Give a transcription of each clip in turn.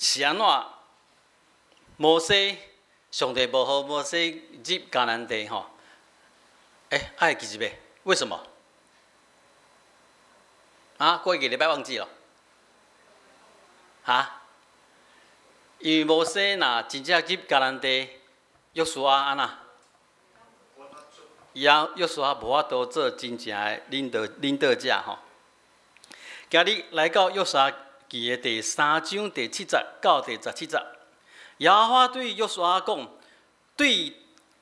是安怎？摩西，上帝无互摩西入迦南地吼？爱记一遍，为什么？啊，过一个礼拜忘记了。啊？因为摩西若真正入迦南地，约书亚安那？约书亚无法度做真正的领导者吼。今日来到约书亚记的第3章第7节到第17节，耶和华对约书亚讲：对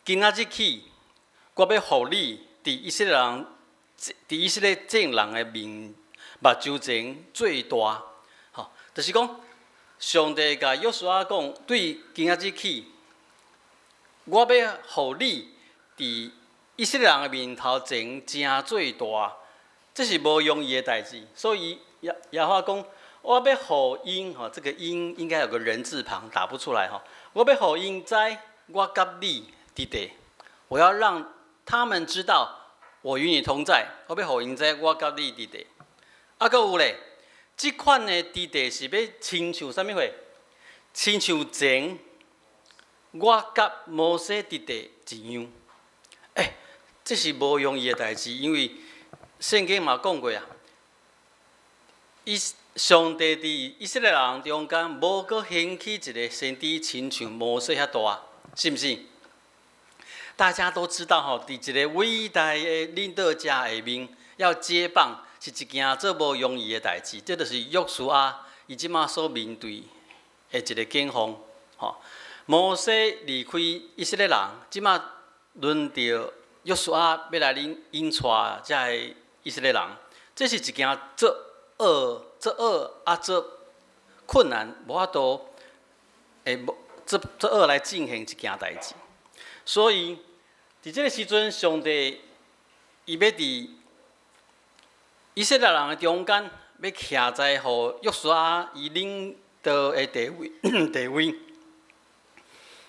今仔日起，我要互你伫以色列众人的面目睭前最大。吼，就是讲，上帝甲约书亚讲：对今仔日起，我要互你伫以色列人的面头前真最大。这是无容易的代志，所以耶和华讲：我要互因吼，这个因应该有个人字旁，打不出来吼。我要互因知我甲你伫地，我要让他们知道我与你同在。我要互因知我甲你伫地。啊，搁有咧，这款的伫地是要亲像啥物货？亲像前我甲摩西伫地一样。这是无容易的代志，因为圣经嘛讲过啊，上帝伫以色列人中间，无阁兴起一个先知亲像摩西遐大，是毋是？大家都知道吼，伫一个伟大的领导者下面，要接棒是一件做无容易的代志。这就是约书亚伊即马所面对的一个境况。吼，摩西离开以色列人，即马轮到约书亚要来引带这个以色列人，这是一件做困难，无法度做来进行一件代志。所以伫这个时阵，上帝伊要伫以色列人的中间，要徛在互约书亚伊领导的地位，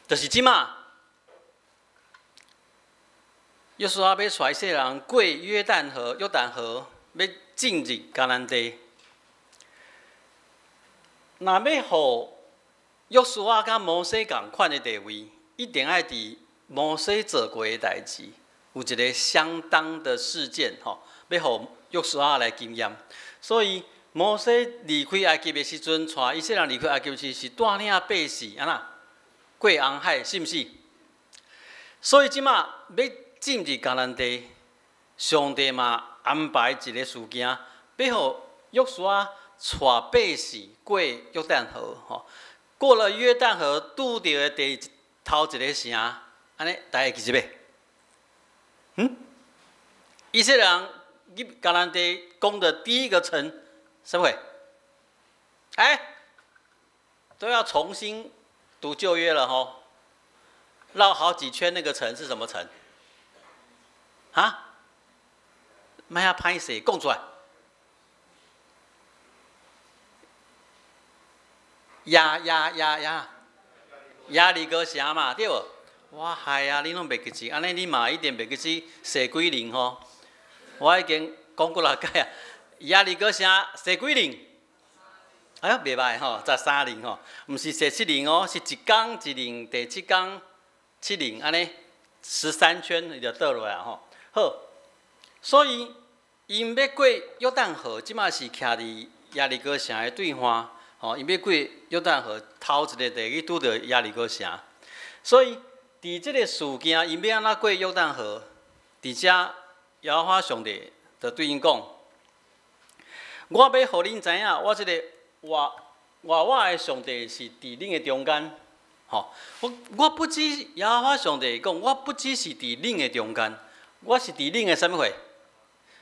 就是即马。约书亚要带以色列人过约旦河，要进入迦南地。若要互约书亚甲摩西共款的地位，一定爱伫摩西做过的代志，有一个相当的事件吼，要互约书亚来经验。所以摩西离开埃及的时阵，带以色列人离开埃及时是带领百姓安那过红海，是毋是？所以即马要进入迦南地，上帝嘛安排一个事件，要互约书亚带百姓过约旦河。吼，过了约旦河，拄到的第头一个城，安尼大家记一遍。以色列人入迦南地攻的第一个城，什么？都要重新读旧约了吼，绕好几圈，那个城是什么城？卖遐歹势，讲出来。亚利哥城嘛，对无？我害啊，你拢袂记住，安尼你嘛一定袂记住西几零吼。我已经讲过6届啊，亚利哥城西几零？哎呦，袂歹吼，13零吼，毋是西7零哦，是一天一零，第7天7零，安尼13圈伊就倒落来吼。好，所以因要过约旦河，即马是徛伫亚利哥城的对岸。吼，因要过约旦河，头一个地去拄着亚利哥城，所以伫即个事件，因要安怎过约旦河？伫遮耶和华上帝就对因讲：我要互恁知影，我即个我的上帝是伫恁的中间。吼，我不只耶和华上帝讲，我不只是伫恁的中间，我是伫恁的啥物货？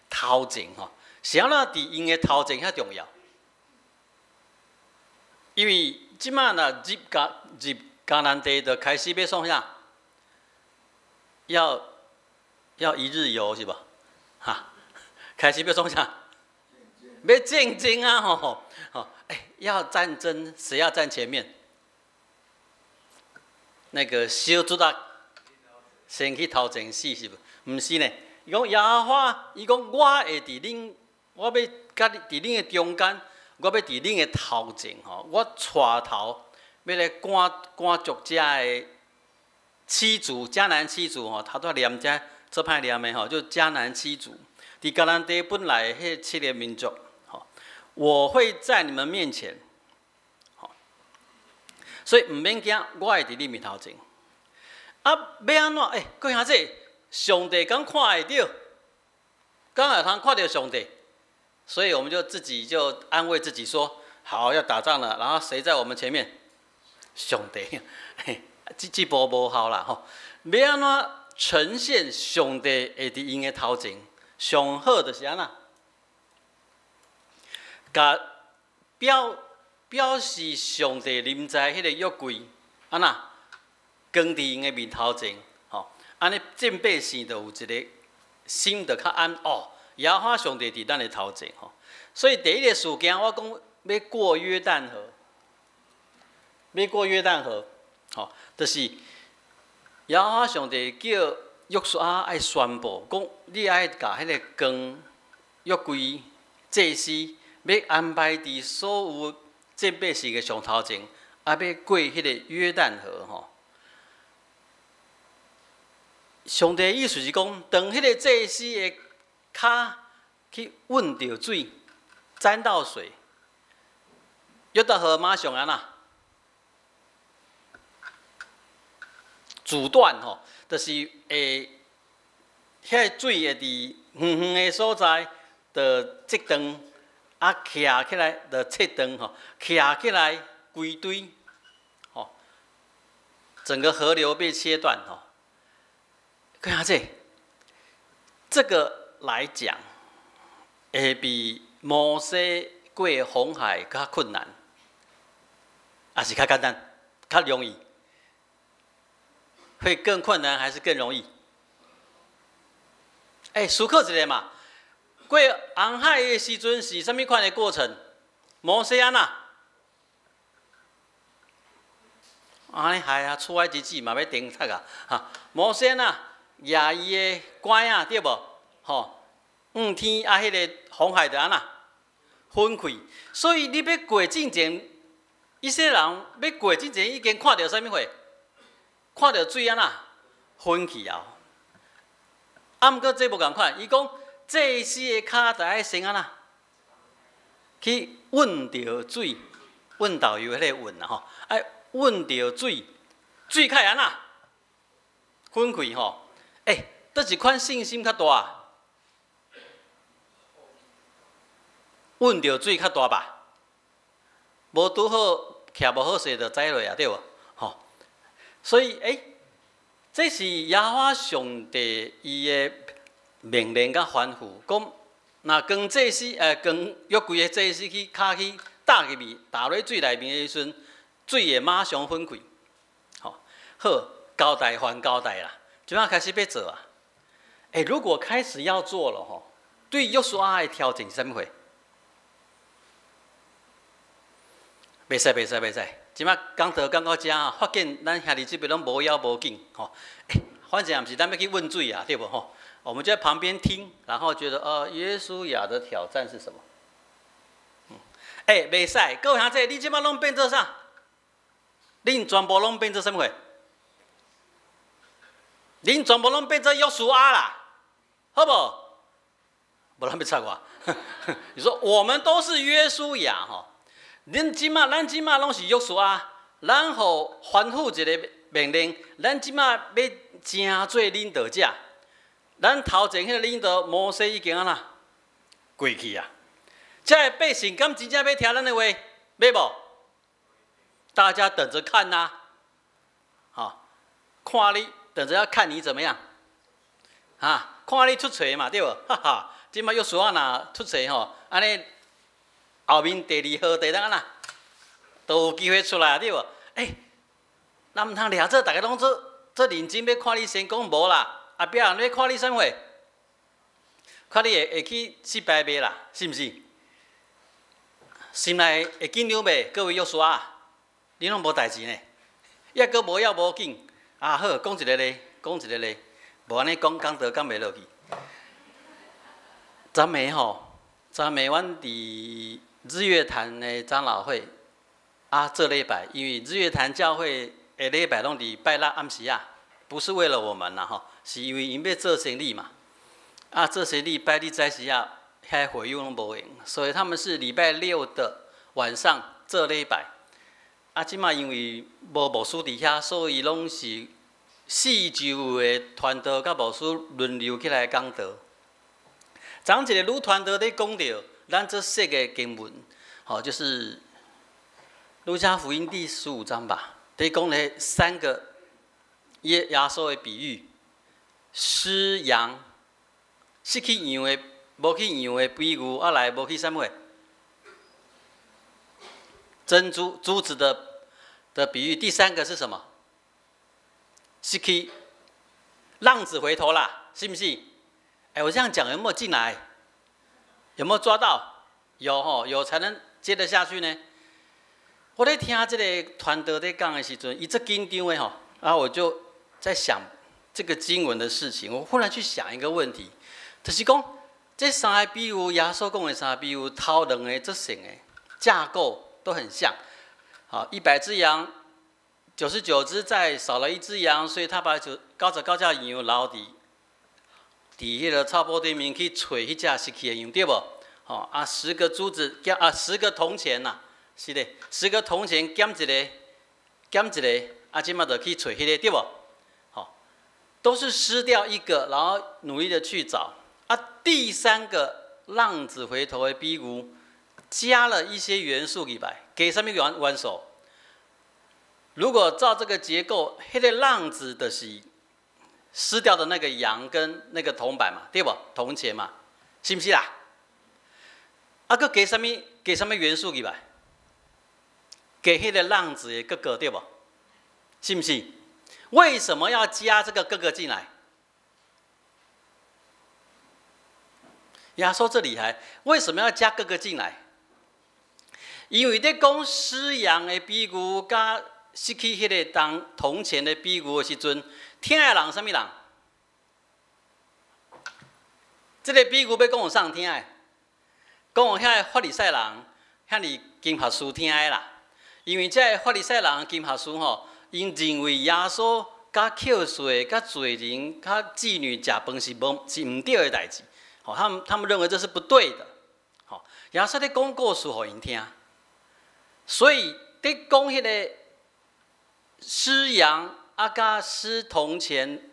头前吼，是安怎伫因的头前遐重要？因为即马若入迦南地，就开始要创啥？要一日游是吧？开始要创啥？要战争啊！吼，要战争，谁要站前面？那个小主啊，先去头前死是不？毋是呢。伊讲耶和华，伊讲我会伫恁，我要甲伫恁的中间。我要伫恁个头前吼，我带头要来赶逐遮个七族，迦南七族吼，头拄念遮做歹念的吼，就迦南七族。伫迦南地本来迄7个民族，吼，我会在你们面前，吼，所以毋免惊，我会伫你面头前。啊，要安怎？各位兄弟，上帝敢看会到？敢会通看到上帝？所以我们就自己就安慰自己说：好，要打仗了，然后谁在我们前面？上帝。这步无效啦吼！要安怎呈现上帝会伫因个头前？上好就是安那，甲表示上帝临在迄个约柜，安那放伫因个面头前，吼，安尼正百姓就有一个心就较安哦。耶和华上帝伫咱的头前吼，所以第一个事件我讲要过约旦河，要过约旦河，吼，就是耶和华上帝叫约书亚爱宣布讲，你爱甲迄个光约柜祭司要安排伫所有正百姓的上头前，啊要过迄个约旦河吼。上帝的意思是讲，当迄个祭司的骹去吻到水，沾到水，约旦河马上安那阻断吼，就是遐个水会伫远远的所在，就折断，啊徛起来就切断吼，徛起来归堆，吼，整个河流被切断吼。看下这个来讲，会比摩西过红海较困难，还是较简单、较容易？会更困难还是更容易？思考一下嘛。过红海的时阵是什么款的过程？摩西安那？安尼害啊！出埃及记嘛要顶读啊！哈，摩西啊，亚伊的拐啊，对无？吼，天啊，迄个红海就安那分开。所以你要过之前，以色列人要过之前已经看到啥物货？看到水安那分去后。啊，毋过这无共款，伊讲祭司的骹就爱先安那去吻着水，吻导游迄个吻啊吼，爱吻着水，水开安那分开吼。倒一款信心较大？吻着水较大吧？无拄好徛无好势就栽落啊，对无？吼，所以这是耶和华上帝伊的命令甲吩咐，讲若光祭司光约柜的祭司去骹去搭入去打落水内面的时阵，水会马上分开。好，交代还交代啦，即摆开始要做啊。如果开始要做了吼，对约书亚的挑战是啥物货？袂使！即摆讲到到遮啊，发现咱兄弟这边拢无要无紧吼。反正也毋是咱要去问水啊，对不吼？我们就在旁边听，然后觉得约书亚的挑战是什么？袂使，各位兄弟，你即摆拢变做啥？恁全部拢变做啥物货？恁全部拢变做约书亚啦，好不？无咱要插我。你说我们都是约书亚吼，咱即马拢是约书亚，咱互吩咐一个命令，咱即马要正做领导者。咱头前迄个领导摩西已经安那过去啊，这个百姓敢真正要听咱的话，要无？大家等着看呐，看你等着要看你怎么样，看你出锤嘛，对无？哈哈，即摆约书亚若出锤吼，安尼后面第2号、第3安那都有机会出来，对无？咱毋通掠做，大家拢做认真要看你成功无啦？后壁人要看你啥货？看你会去失败袂啦？是毋是？心内会紧张袂？各位约书亚，你拢无代志呢，抑阁无要无紧啊！好，讲一个咧，无安尼讲道讲袂落去。昨暝阮伫日月潭的长老会这礼拜，因为日月潭教会的礼拜拢伫拜六暗时啊，不是为了我们啦吼，是因为因要做生意嘛。做生意拜日早时啊，遐会友拢无闲，所以他们是礼拜六的晚上做礼拜。即马因为无牧师伫遐，所以拢是四周的传道甲牧师轮流起来讲道。昨一个女传道咧讲到咱这说的经文，就是路加福音第15章吧，在讲咧3个耶稣的比喻：失羊、失去羊的、无去羊的比喻，来无去啥物？珍珠、珠子的比喻。第3个是什么？失去浪子回头啦，是不是？我这样讲有没有进来？有没有抓到？有有才能接得下去呢。我在听这个传道在讲的时阵，伊这紧张的吼，然后我就在想这个经文的事情。我忽然去想一个问题，就是讲这3个比喻，耶稣讲的3个比喻，头2个这成的架构都很像。100只羊，99只再少了1只羊，所以他把99只羊留伫迄个草坡对面去找迄只失去的羊，对无？10个珠子，10个铜钱呐，是的，10个铜钱减一个，即马就去找迄个，对无？都是失掉一个，然后努力的去找。第3个浪子回头的比喻，加了一些元素入来，给什么元素？如果照这个结构，迄个浪子就是失掉的那个羊跟那个铜板嘛，对不？铜钱嘛，是不是啦？佫给什么元素入来？给迄个浪子的哥哥，对不？是不是？为什么要加这个哥哥进来？耶稣这厉害，为什么要加哥哥进来？因为在讲失羊的比喻，甲失去迄个铜钱的比喻的时阵，听的人什么人？这个比喻要讲有上听的，讲有遐法利赛人，遐尼金学师听的啦。因为这法利赛人、金学师因认为耶稣甲扣税、甲罪人、甲妓女食饭是唔对的代志，他们认为这是不对的。耶稣在讲故事给因听，所以在讲迄个失羊甲失铜钱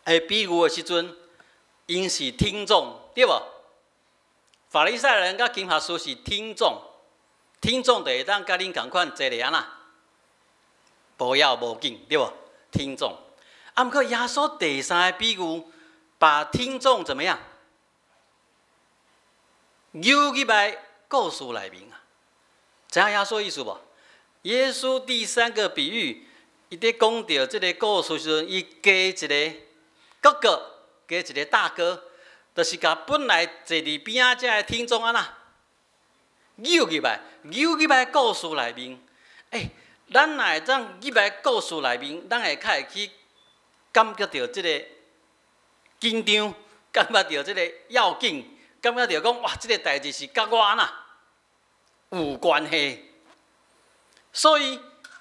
的比喻的时阵，因是听众，对无？法利赛人甲金学师是听众，听众就会当甲恁同款坐咧啦，无要无紧，对无？听众。不过耶稣第3个比喻，把听众怎么样？丢入来故事内面啊，知影耶稣意思无？耶稣第3个比喻，伊在讲到这个故事时阵，伊加一个哥哥，加一个大哥，就是甲本来坐伫边仔这个听众丢入来故事内面。咱若会当入来故事内面，咱会较会去感觉到这个紧张，感觉到这个要紧，感觉到讲哇，这个代志是甲我有关系。所以，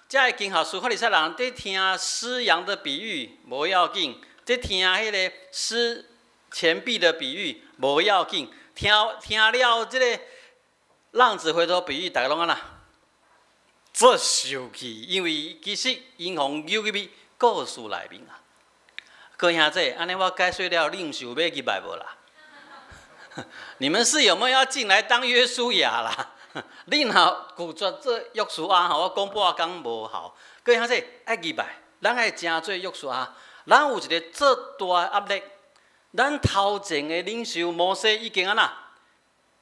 这个经学师法利赛人在听失羊的比喻无要紧，在听迄个失钱币的比喻无要紧，听了这个浪子回头比喻，大家拢做受气，因为其实因互丢入去故事内面啊。各位兄弟，安尼我解说了，恁想要入来无啦？你们是有没有要进来当约书亚啦？恁拒绝做约书亚，我讲半讲无效。各位兄弟，爱入来，咱爱真做约书亚。咱有一个做大压力，咱头前的领袖摩西已经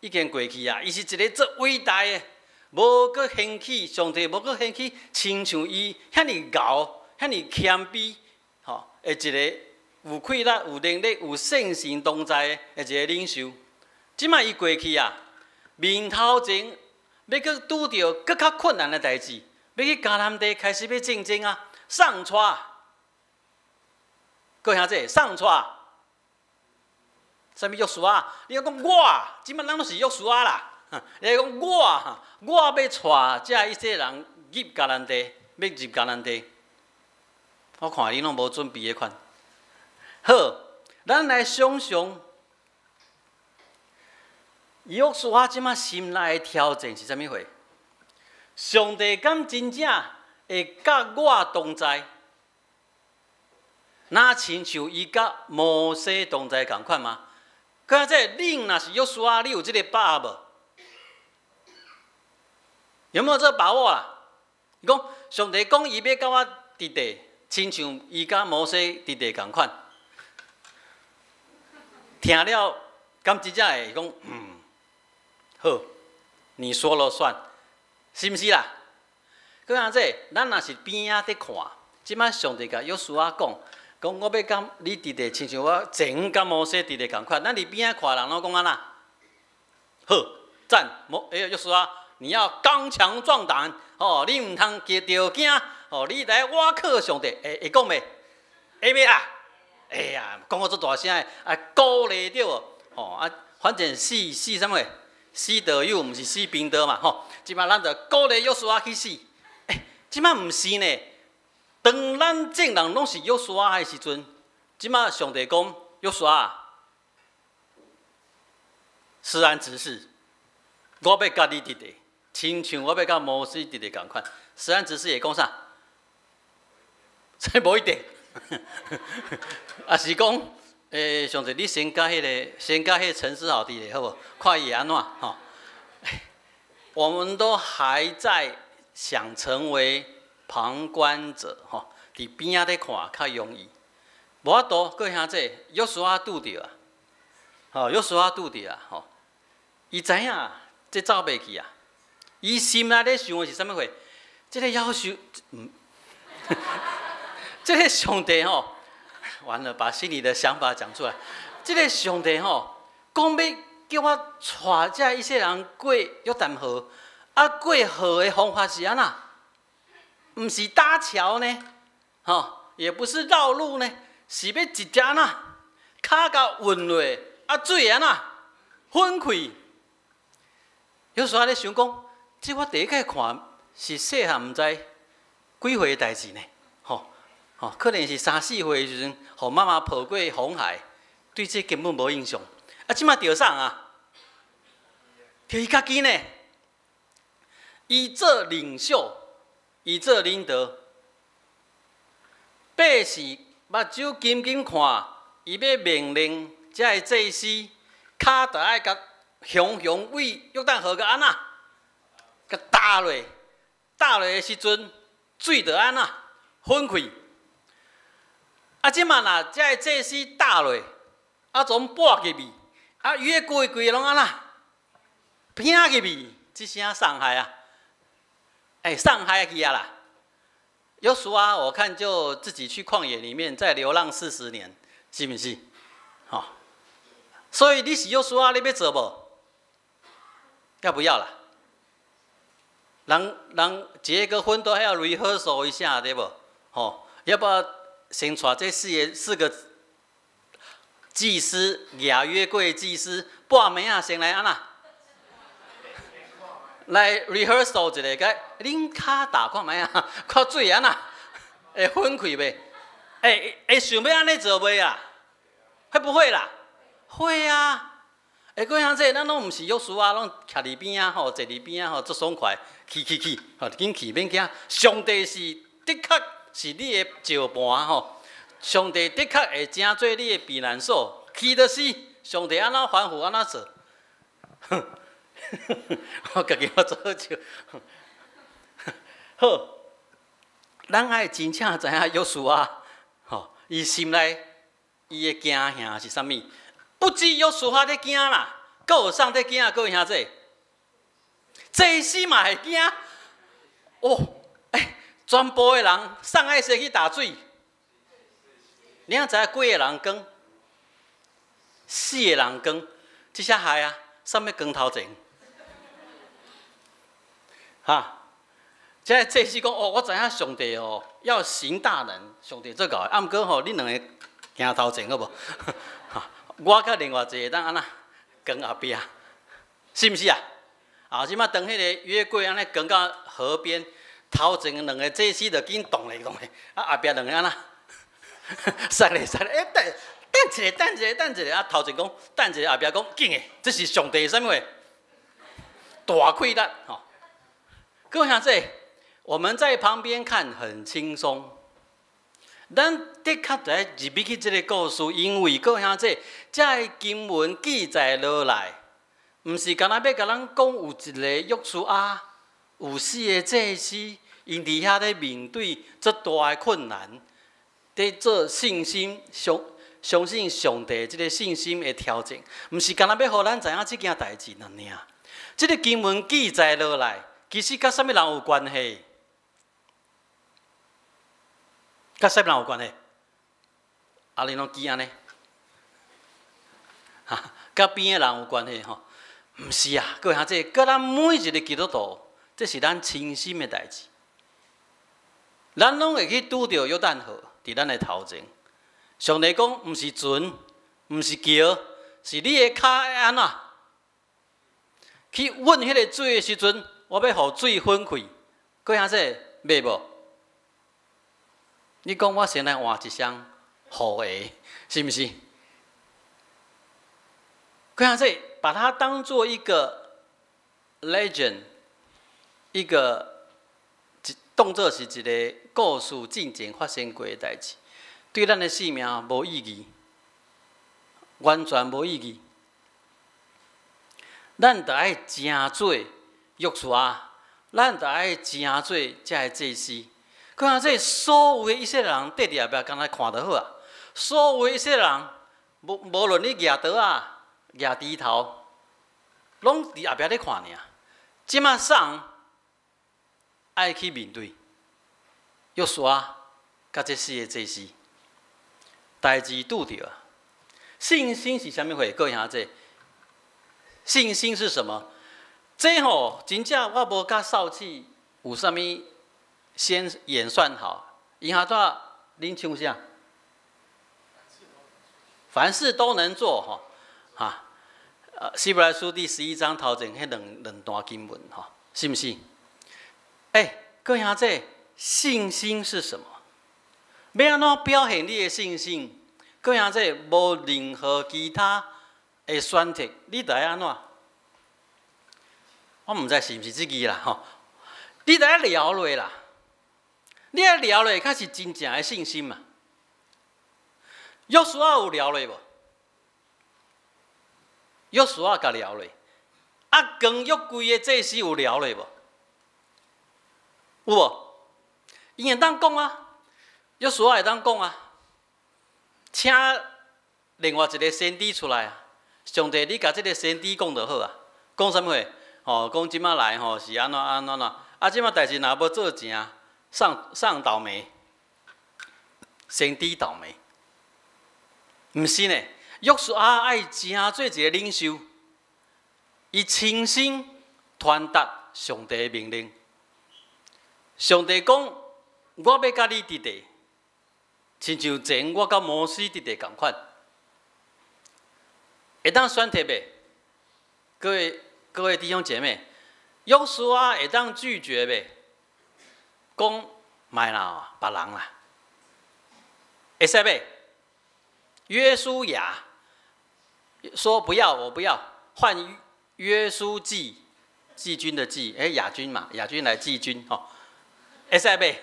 已经过去啊，伊是一个做伟大的。无搁兴起，上帝无搁兴起，亲像伊遐尼厚、遐尼谦卑，的一个有气力、有能力、有圣神同在的一个领袖。即摆伊过去啊，面头前要搁拄着搁较困难的代志，要去迦南地开始要竞争啊，上车。各位兄弟，上车。啥物约书亚？你要讲我，即摆人都是约书亚啦。伊讲我要带这一些人入迦南地，要入迦南地。我看你拢无准备的款。好，咱来想想，约书亚即马心内的挑战是啥物货？上帝敢真正会甲我同在？那亲像伊甲摩西同在共款吗？可这恁若是约书亚，你有这个把握无？有没有这个把握啦？伊讲上帝讲伊要甲我伫地，亲像伊甲摩西伫地共款。听了，敢真正会讲好，你说了算，是毋是啦？佮像这，咱若是边仔伫看，即摆上帝甲约书亚讲我要甲你伫地，亲像我前甲摩西伫地共款。咱伫边仔看人拢讲安那？好，赞！约书亚，你要刚强壮胆哦，你毋通着惊哦，你来我靠上帝，会讲袂？会袂啊？哎呀，讲到这大声的，鼓励着哦，反正死啥物？死道友，毋是死兵道嘛吼。即摆咱着鼓励约书亚去死。即摆毋是呢。当咱众人拢是约书亚的时阵，即马上帝讲约书亚，施安执事，我要甲你伫地，亲像我要甲摩西伫地共款。施安执事会讲啥？这无一定，也是讲，上帝你先甲迄个陈思豪伫咧，好无？看伊安怎吼？我们都还在想成为旁观者吼，伫边仔咧看较容易。无法度，各位兄弟，约书亚拄着啊，吼，约书亚拄着啊，吼，伊知影这走袂去啊，伊心内咧想的是啥物货？这个要求，这个上帝吼，完了，把心里的想法讲出来。这个上帝吼，讲要叫我带这一些人过约旦河，过河的方法是安怎？毋是搭桥呢，也不是绕路呢，是要直接安怎？脚甲运落，水安怎分开？有时候咧想讲，这我第一个看是细汉毋知几岁的代志呢，可能是3、4岁的时阵，互妈妈抱过红海，对这根本无印象。即马着啥啊？着伊家己呢，伊做领袖。伊做领导，百姓目睭紧紧看，伊要命令这祭司，脚就爱甲雄为约旦河甲安那，甲打落的时阵，水就安那分开。即马若这祭司打落，总拨入去，越过拢安那，拼入去，这声伤害啊！上海去啊啦！约书亚，我看就自己去旷野里面再流浪40年，是不是？所以你是约书亚，你要做无？要不要啦？人结个婚都还要 rehearsal 一下，对不？要不要先带这4个祭司，亚约柜祭司，半暝先来安那？来 rehearsal 一下，甲恁骹打看卖啊，看水安那会分开袂？会想要安尼做袂啊？会不会啦？会啊！各位兄弟，咱拢毋是约书亚，拢徛伫边啊，坐伫边啊，足爽快，去，紧去免惊。上帝是的确是你的石盘上帝的确会成做你的避难所，去就是上帝安怎吩咐安怎做。我家己我做笑。好，咱爱真正知影约书亚，伊心内伊的惊吓是啥物？不止约书亚在惊啦，阁有上帝惊，各位兄弟，祭司嘛会惊。全部的人上爱先去打水，你影知影几个人光？4个人光，这下害啊！啥物光头前？这祭司讲我知影上帝要行大能，上帝做到的。毋过恁2个行头前好无？我甲另外一个当安那跟后壁，是毋是啊？啊，即马当迄个约柜安尼扛到河边，头前两个祭司就紧动咧动咧，啊后壁两个安那，杀咧杀咧，等一下，啊头前讲等一下，后壁讲紧诶，这是上帝什么话？大亏咱吼。各位兄弟，我们在旁边看很轻松。咱的确在入去这个故事，因为各位兄弟，这个经文记载落来，毋是干那要甲咱讲有一个约书亚，有4个祭司，因伫遐咧面对这大的困难，伫做信心相信上帝这个信心的挑战，毋是干那要互咱知影这件代志尔。这个经文记载落来，其实甲什么人有关系？甲什么人有关系？啊，你拢记安尼？哈，甲边的人有关系吼？毋是啊，各位兄弟，甲咱每一个基督徒，这是咱亲心的代志。咱拢会去拄着约旦河伫咱的头前。上帝讲，毋是船，毋是桥，是你的脚要安怎？去vận迄个水的时阵，我要互水分开。各位兄弟，袂无？你讲我先来换一双雨鞋，是不是？各位兄弟，把它当做一个 legend， 一个当作是一个故事进前发生过的代志，对咱的生命无意义，完全无意义。咱着爱真做约书亚，咱着爱真做这个祭司。各位这所有的以色列人缀伫后壁，敢若看得好啊！所有的以色列人，无论你举刀啊、举猪头，拢伫后壁咧看尔。即马送爱去面对约书亚甲这4个祭司，代志拄着啊！信心是啥物货？各位兄弟，信心是什么？这吼真正我无甲少气有啥物？先演算好，因下段恁唱啥？凡事都能做吼，哈，希伯来书第11章头前迄两段经文吼，是不是？各位兄弟，信心是什么？要安怎表现你的信心？各位兄弟，无任何其他的选择，你得安怎？我毋知是毋是这句啦吼，你得聊落啦。你爱聊咧，较是真正的信心嘛？约书亚有聊咧无？约书亚甲聊咧，啊，跟约柜的祭司有聊咧无？有无？伊会当讲啊，约书亚会当讲啊，请另外一个先知出来啊。上帝，你甲这个先知讲就好啊。讲啥物话？吼，讲即马来吼是安怎安怎啊？啊，即马代志若无做成。上倒霉，先知倒霉，毋是呢？约书亚爱真做一个领袖，伊亲身传达上帝的命令。上帝讲：我要甲你伫地，亲像前我甲摩西伫地共款。会当选择袂？各位弟兄姐妹，约书亚会当拒绝袂？讲卖啦，别人啦，会使袂？约书亚说不要，我不要，换约书记，季军的季，亚军嘛，亚军来季军哦，会使袂？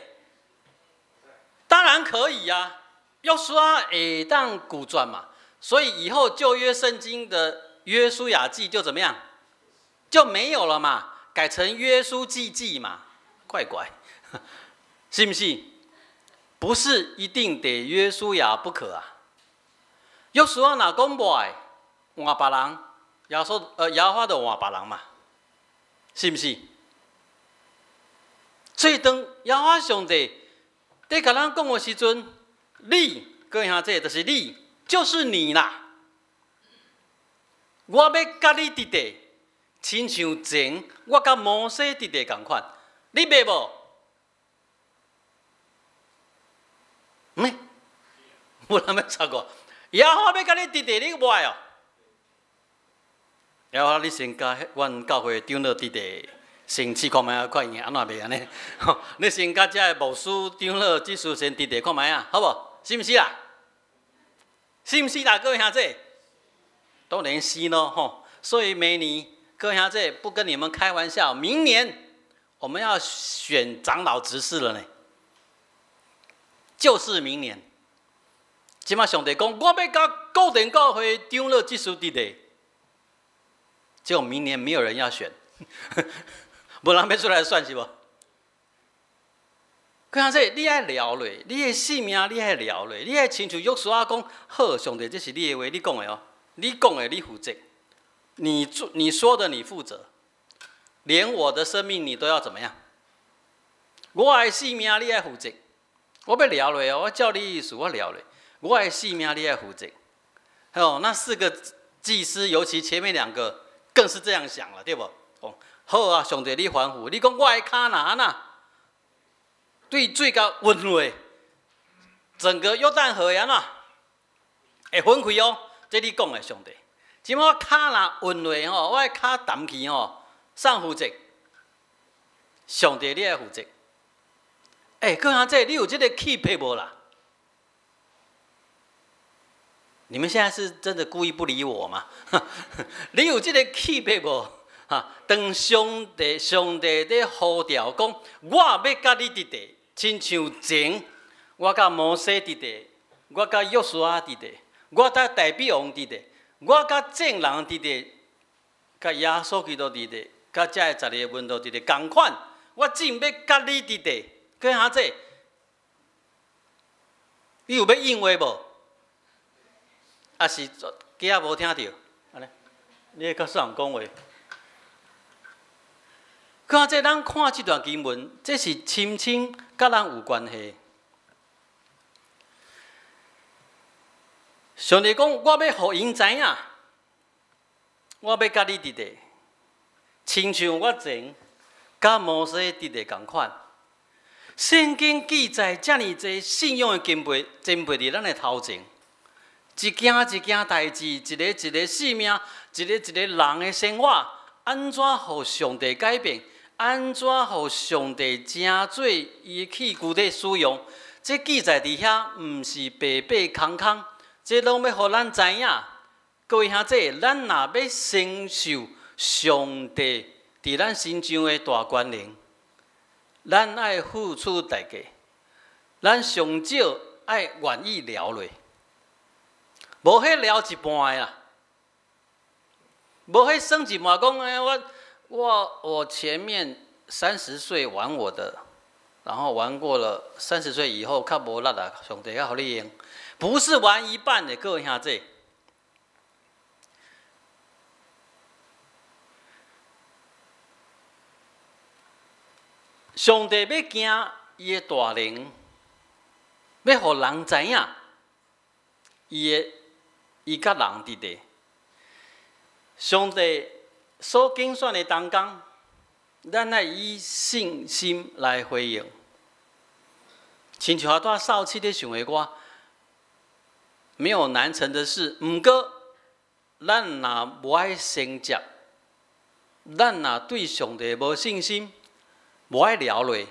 当然可以呀，约书亚会当古传嘛，所以以后旧约圣经的约书亚记就怎么样？就没有了嘛，改成约书记记嘛，怪怪。是不是？不是一定得约书亚不可啊。约书亚若讲无爱换别人，耶和华就换别人嘛，是不是？所以当耶和华上帝在甲咱讲的时阵，你各位兄弟，就是你，就是你啦。我要甲你伫地，亲像前我甲摩西伫地共款，你袂无？无人要插我，耶和华要甲你伫地，你无爱哦？然后你先甲阮教会长老弟弟先试看卖，看伊安怎袂安尼。你先甲遮个牧师长老技术先弟弟看卖啊，好无？是毋是啦？是毋是啦？各位兄弟，当然是咯吼。所以每年各位兄弟不跟你们开玩笑，明年我们要选长老执事了呢，就是明年。即马上帝讲，我要甲固定教会长老技术弟弟。结果明年没有人要选，无人要出来算是无？看这，你爱聊嘞，你的性命你爱聊嘞，你爱亲像约书亚讲，好，上帝这是你的话，你讲的哦，你讲的你负责，你说的你负责，连我的生命你都要怎么样？我的性命你爱负责，我要聊嘞哦，我照你意思我聊嘞，我的性命你爱负责。哦，那4个祭司，尤其前面2个。更是这样想了，对不？哦，好啊，上帝你吩咐，你讲我的脚哪呐？对水甲温落，整个约旦河呀呐，会分开哦。这你讲的上帝，即马我脚若温落吼，我的脚淡去吼，上负责，上帝你爱负责。各位姐，你有这个气魄无啦？你们现在是真的故意不理我吗？你有这个气魄无？当上帝在呼召讲，我要甲你弟弟，亲像前我甲摩西弟弟，我甲约书亚弟弟，我甲大比王弟弟，我甲众人弟弟，甲耶稣基督弟弟，甲这12个门徒弟弟同款，我真要甲你弟弟，跟下这，你有要应话无？啊是囝仔无听到，安尼，你会甲谁人讲话？看这，咱看这段经文，这是深深甲咱有关系。上帝讲，我要互因知影，我要甲你弟弟，亲像我前甲摩西弟弟同款。圣经记载遮尔济信仰的经辈，前辈伫咱的头前。一件一件代志，一个一个性命，一个一个人的生活，安怎互上帝改变？安怎互上帝正做伊的器具在使用？这记载伫遐，毋是白白空空，这拢要互咱知影。各位兄弟，咱若要承受上帝伫咱身上的大权能，咱爱付出代价，咱上少爱愿意了落。无迄了一半的啦，无迄算一半讲我前面30岁玩我的，然后玩过了30岁以后较无力啊，上帝较互你用，不是玩一半的，各位兄弟。上帝要行伊的大能，要互人知影伊甲人伫地，上帝所拣选的同工，咱爱以信心来回应。亲像我在少七咧想的我，没有难成的事。毋过，咱若无爱先接，咱若对上帝无信心，无爱了落，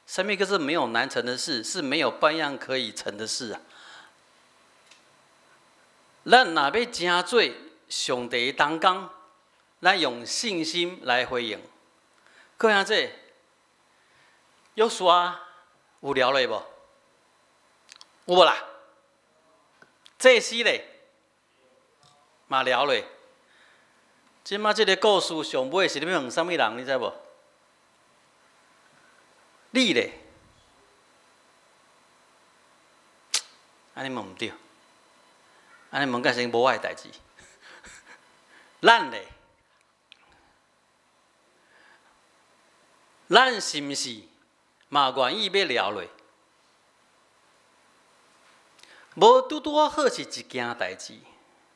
什么叫做没有难成的事？是没有半样可以成的事啊！咱若要真做上帝的同工，咱用信心来回应。各位兄弟，约书亚有了落无？有无啦？祭司咧嘛了落。即马即个故事上尾是咧要问啥物人？你知无？你咧？安尼问毋对。安尼问甲是无我的代志，咱咧，咱是毋是嘛愿意要了落？无拄拄好是一件代志，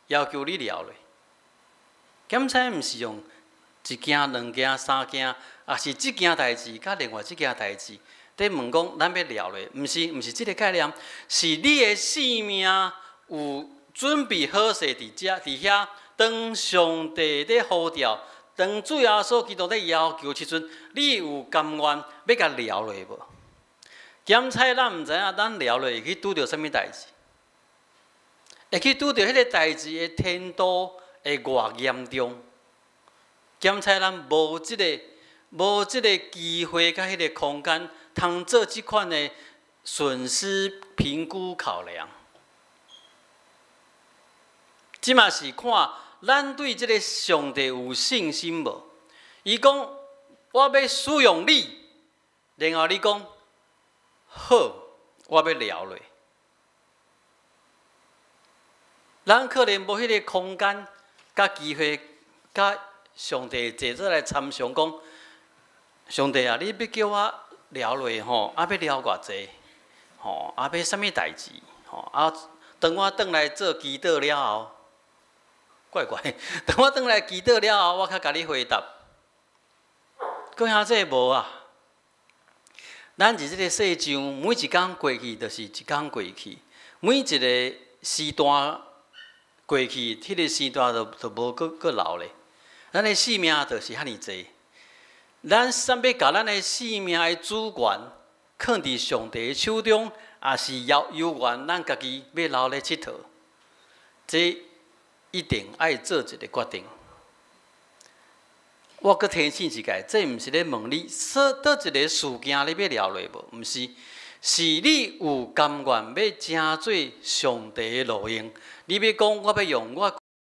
要求你了落。检查毋是用一件、2件、3件，也是即件代志，甲另外即件代志，在问讲咱要了落，毋是即个概念，是你的性命有。准备好势伫遮伫遐，当上帝在呼召，当主耶稣基督在要求时阵，你有甘愿要甲撩落无？检测咱毋知影，咱撩落会去拄着什么代志？会去拄着迄个代志的程度会偌严重？检测咱无即个机会，甲迄个空间，通做即款的损失评估考量。即嘛是看咱对即个上帝有信心无？伊讲我要使用你，然后你讲好，我要撩落。咱可能无迄个空间、甲机会、甲上帝坐做来参详，讲上帝啊，你要叫我撩落吼，啊要撩偌济，吼啊要啥物代志，吼啊等我转来做祈祷了后，怪怪，等我转来祈祷了后，我较甲你回答。各位兄弟无啊？咱伫即个世上，每一天过去就是一天过去，每一个时段过去，迄个时段就无搁留咧。咱的性命就是遐尼济，咱想要甲咱的性命的主权放伫上帝的手中，也是由愿咱家己要留咧佚佗，这一定爱做一个决定。我搁提醒一下，这毋是咧问你说倒一个事件你要撩落无？毋是，是你有甘愿要成做上帝的路用。你要讲我要用我